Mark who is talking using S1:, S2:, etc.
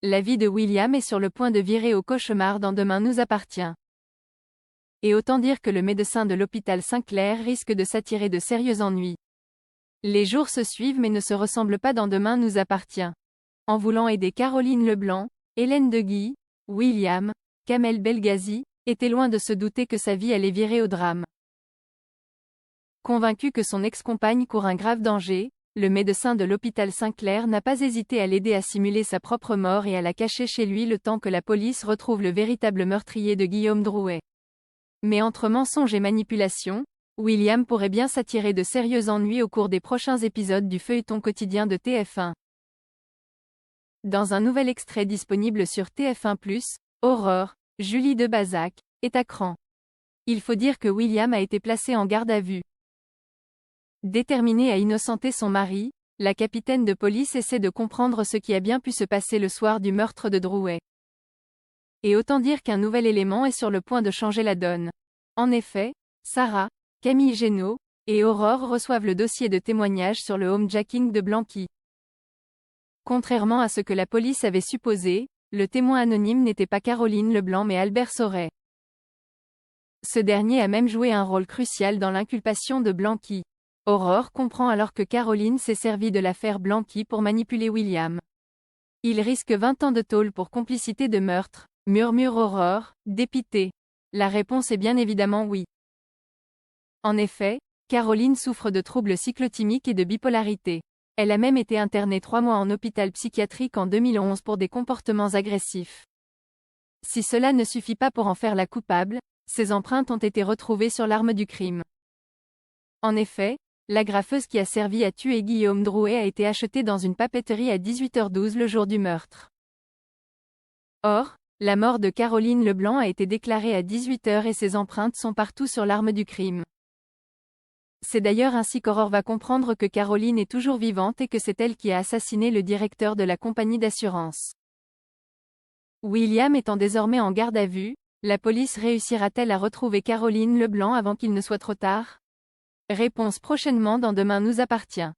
S1: La vie de William est sur le point de virer au cauchemar dans Demain nous appartient. Et autant dire que le médecin de l'hôpital Sinclair risque de s'attirer de sérieux ennuis. Les jours se suivent mais ne se ressemblent pas dans Demain nous appartient. En voulant aider Caroline Leblanc, Hélène Deguy, William, Kamel Belghazi, était loin de se douter que sa vie allait virer au drame. Convaincu que son ex-compagne court un grave danger, le médecin de l'hôpital Sinclair n'a pas hésité à l'aider à simuler sa propre mort et à la cacher chez lui le temps que la police retrouve le véritable meurtrier de Guillaume Drouet. Mais entre mensonges et manipulation, William pourrait bien s'attirer de sérieux ennuis au cours des prochains épisodes du feuilleton quotidien de TF1. Dans un nouvel extrait disponible sur TF1+, Aurore, Julie de Bazac, est à cran. Il faut dire que William a été placé en garde à vue. Déterminée à innocenter son mari, la capitaine de police essaie de comprendre ce qui a bien pu se passer le soir du meurtre de Drouet. Et autant dire qu'un nouvel élément est sur le point de changer la donne. En effet, Sarah, Camille Génaud et Aurore reçoivent le dossier de témoignage sur le homejacking de Blanqui. Contrairement à ce que la police avait supposé, le témoin anonyme n'était pas Caroline Leblanc mais Albert Sauret. Ce dernier a même joué un rôle crucial dans l'inculpation de Blanqui. Aurore comprend alors que Caroline s'est servie de l'affaire Blanqui pour manipuler William. Il risque 20 ans de tôle pour complicité de meurtre, murmure Aurore, dépitée. La réponse est bien évidemment oui. En effet, Caroline souffre de troubles cyclotimiques et de bipolarité. Elle a même été internée 3 mois en hôpital psychiatrique en 2011 pour des comportements agressifs. Si cela ne suffit pas pour en faire la coupable, ses empreintes ont été retrouvées sur l'arme du crime. En effet, l'agrafeuse qui a servi à tuer Guillaume Drouet a été achetée dans une papeterie à 18h12 le jour du meurtre. Or, la mort de Caroline Leblanc a été déclarée à 18h et ses empreintes sont partout sur l'arme du crime. C'est d'ailleurs ainsi qu'Aurore va comprendre que Caroline est toujours vivante et que c'est elle qui a assassiné le directeur de la compagnie d'assurance. William étant désormais en garde à vue, la police réussira-t-elle à retrouver Caroline Leblanc avant qu'il ne soit trop tard? Réponse prochainement dans Demain nous appartient.